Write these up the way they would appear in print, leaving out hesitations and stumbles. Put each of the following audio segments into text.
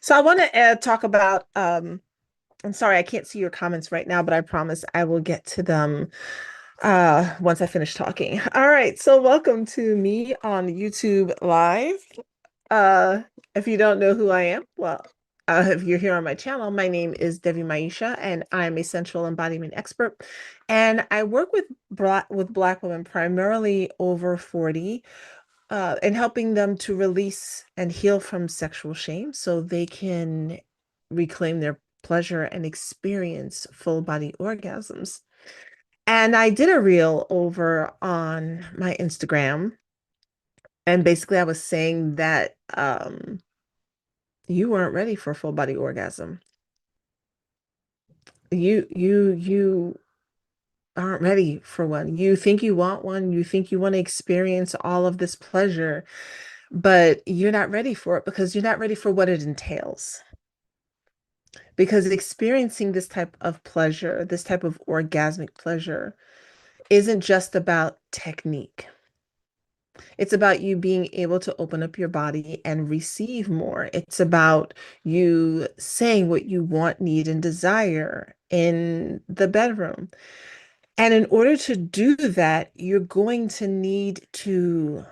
So I want to talk about I'm sorry, I can't see your comments right now, but I promise I will get to them once I finish talking. All right, so welcome to me on YouTube Live. Uh if you don't know who I am, well, if you're here on my channel, my name is Devi Maisha, and I'm a sensual embodiment expert. And I work with Black women primarily over 40 and helping them to release and heal from sexual shame so they can reclaim their pleasure and experience full body orgasms. And I did a reel over on my Instagram, and basically I was saying that you weren't ready for a full body orgasm. You aren't ready for one. You think you want one, you think you want to experience all of this pleasure, but you're not ready for it because you're not ready for what it entails. Because experiencing this type of pleasure, this type of orgasmic pleasure, isn't just about technique. It's about you being able to open up your body and receive more. It's about you saying what you want, need, and desire in the bedroom. And in order to do that, you're going to need to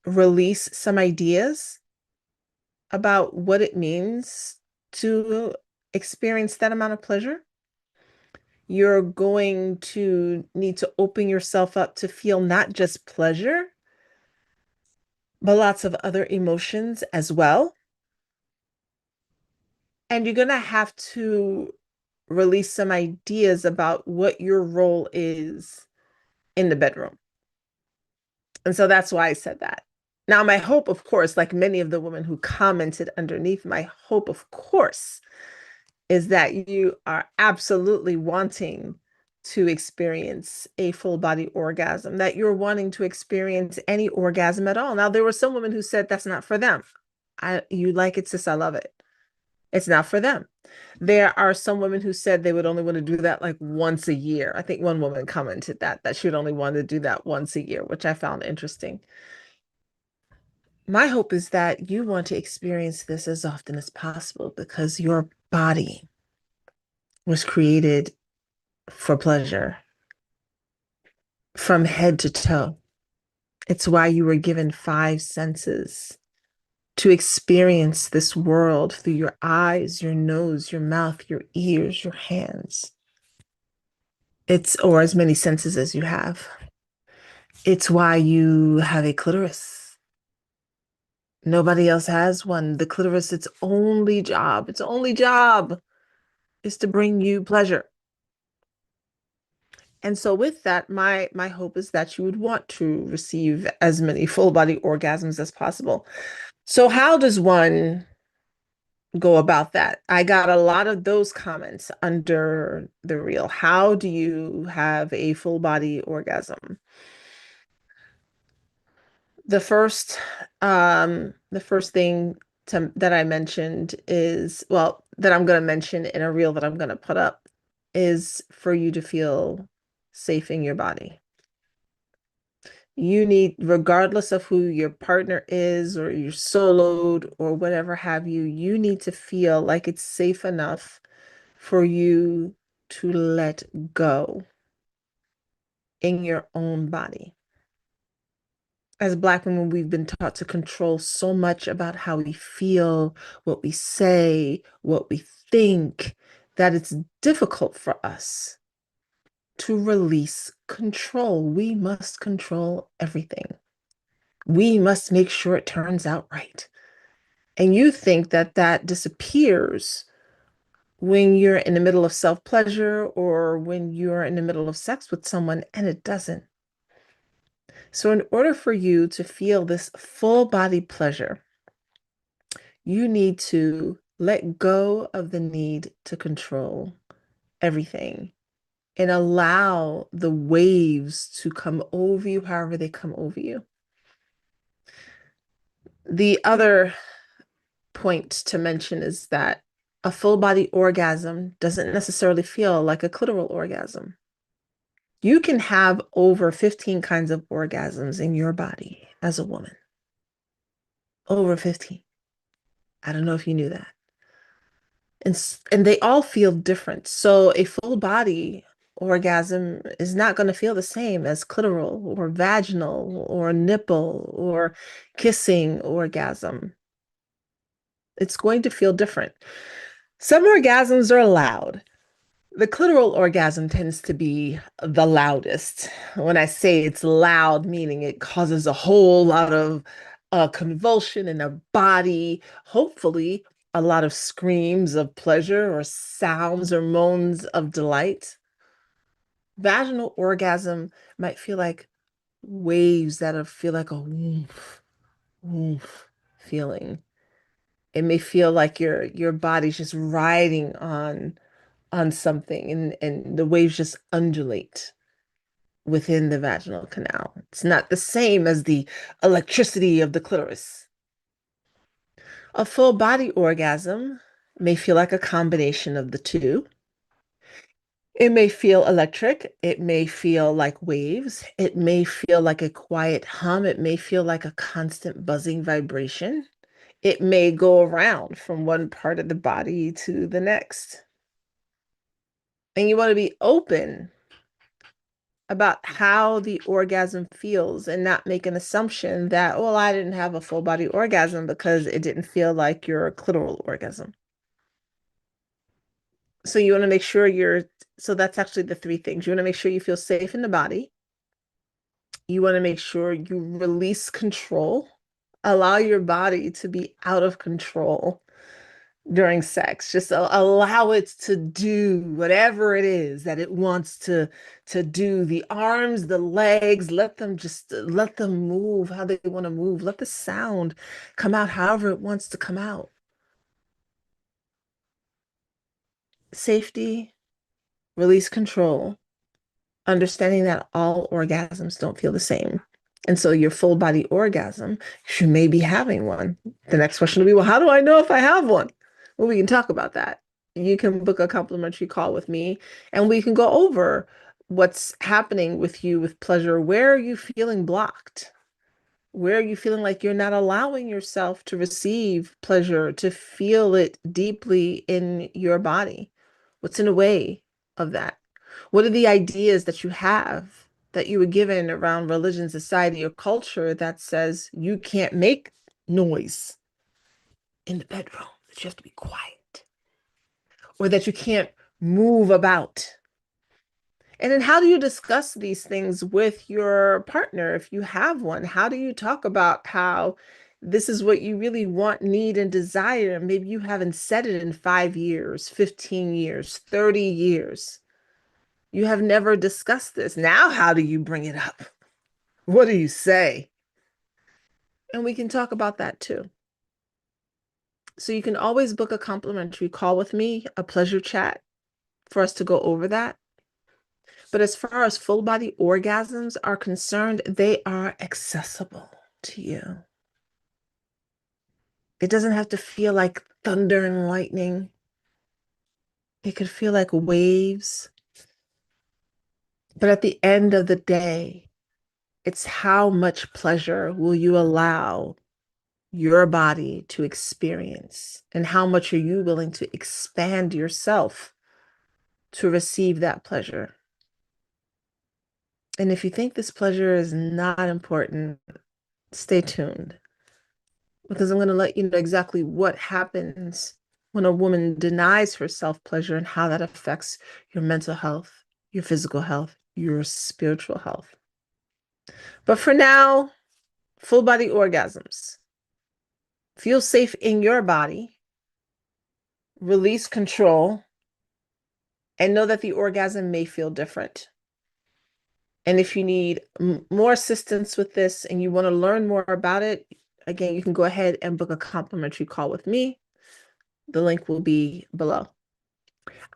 release some ideas about what it means to experience that amount of pleasure. You're going to need to open yourself up to feel not just pleasure, but lots of other emotions as well. And you're going to have to release some ideas about what your role is in the bedroom. And so that's why I said that. Now, my hope, of course, like many of the women who commented underneath, my hope, of course, is that you are absolutely wanting to experience a full body orgasm, that you're wanting to experience any orgasm at all. Now, there were some women who said that's not for them. You like it, sis, I love it. It's not for them. There are some women who said they would only want to do that like once a year. I think one woman commented that she would only want to do that once a year, which I found interesting. My hope is that you want to experience this as often as possible because your body was created for pleasure from head to toe. It's why you were given five senses to experience this world through your eyes, your nose, your mouth, your ears, your hands. Or as many senses as you have. It's why you have a clitoris. Nobody else has one. The clitoris, its only job is to bring you pleasure. And so with that, my hope is that you would want to receive as many full body orgasms as possible. So how does one go about that? I got a lot of those comments under the reel. How do you have a full body orgasm? The first the first thing that I mentioned is, well, that I'm going to mention in a reel that I'm going to put up, is for you to feel safe in your body. You need, regardless of who your partner is or you're soloed or whatever have you, you need to feel like it's safe enough for you to let go in your own body. As Black women, we've been taught to control so much about how we feel, what we say, what we think, that it's difficult for us to release control. We must control everything. We must make sure it turns out right. And you think that that disappears when you're in the middle of self-pleasure or when you're in the middle of sex with someone, and it doesn't. So in order for you to feel this full body pleasure, you need to let go of the need to control everything and allow the waves to come over you however they come over you. The other point to mention is that a full body orgasm doesn't necessarily feel like a clitoral orgasm. You can have over 15 kinds of orgasms in your body as a woman. Over 15. I don't know if you knew that. And they all feel different. So a full body orgasm is not going to feel the same as clitoral or vaginal or nipple or kissing orgasm. It's going to feel different. Some orgasms are loud. The clitoral orgasm tends to be the loudest. When I say it's loud, meaning it causes a whole lot of convulsion in the body, hopefully a lot of screams of pleasure or sounds or moans of delight. Vaginal orgasm might feel like waves that feel like a woof, woof feeling. It may feel like your body's just riding on something and the waves just undulate within the vaginal canal. It's not the same as the electricity of the clitoris. A full body orgasm may feel like a combination of the two. It may feel electric. It may feel like waves. It may feel like a quiet hum. It may feel like a constant buzzing vibration. It may go around from one part of the body to the next. And you want to be open about how the orgasm feels and not make an assumption that, well, I didn't have a full body orgasm because it didn't feel like your clitoral orgasm. So you want to make sure so that's actually the three things. You want to make sure you feel safe in the body. You want to make sure you release control, allow your body to be out of control during sex. Just allow it to do whatever it is that it wants to do. The arms, the legs, let them move how they want to move. Let the sound come out however it wants to come out. Safety, release control, understanding that all orgasms don't feel the same. And so your full body orgasm, you may be having one. The next question will be, well, how do I know if I have one? Well, we can talk about that. You can book a complimentary call with me and we can go over what's happening with you with pleasure. Where are you feeling blocked? Where are you feeling like you're not allowing yourself to receive pleasure, to feel it deeply in your body? What's in the way of that? What are the ideas that you have that you were given around religion, society, or culture that says you can't make noise in the bedroom, that you have to be quiet, or that you can't move about? And then how do you discuss these things with your partner if you have one? How do you talk about how this is what you really want, need, and desire? Maybe you haven't said it in 5 years, 15 years, 30 years. You have never discussed this. Now, how do you bring it up? What do you say? And we can talk about that too. So you can always book a complimentary call with me, a pleasure chat for us to go over that. But as far as full body orgasms are concerned, they are accessible to you. It doesn't have to feel like thunder and lightning. It could feel like waves. But at the end of the day, it's how much pleasure will you allow your body to experience, and how much are you willing to expand yourself to receive that pleasure. And if you think this pleasure is not important, stay tuned because I'm going to let you know exactly what happens when a woman denies herself pleasure and how that affects your mental health, your physical health, your spiritual health. But for now, full body orgasms. Feel safe in your body, release control, and know that the orgasm may feel different. And if you need more assistance with this and you want to learn more about it, again, you can go ahead and book a complimentary call with me. The link will be below.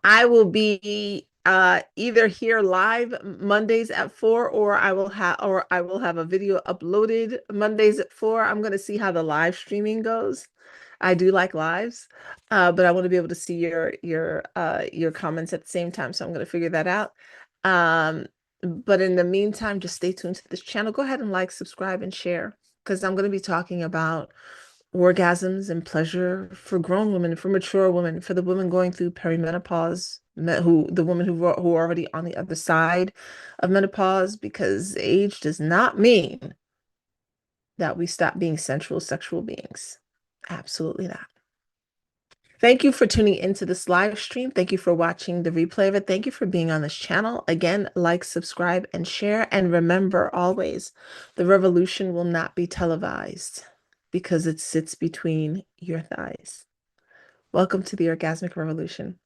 I will be either here live Mondays at 4, or I will have a video uploaded Mondays at 4. I'm going to see how the live streaming goes. I do like lives, but I want to be able to see your comments at the same time. So I'm going to figure that out. But in the meantime, just stay tuned to this channel. Go ahead and like, subscribe, and share because I'm going to be talking about orgasms and pleasure for grown women, for mature women, for the women going through perimenopause, the women who are already on the other side of menopause, because age does not mean that we stop being sensual sexual beings. Absolutely not. Thank you for tuning into this live stream. Thank you for watching the replay of it. Thank you for being on this channel. Again, like, subscribe, and share. And remember always, the revolution will not be televised because it sits between your thighs. Welcome to the Orgasmic Revolution.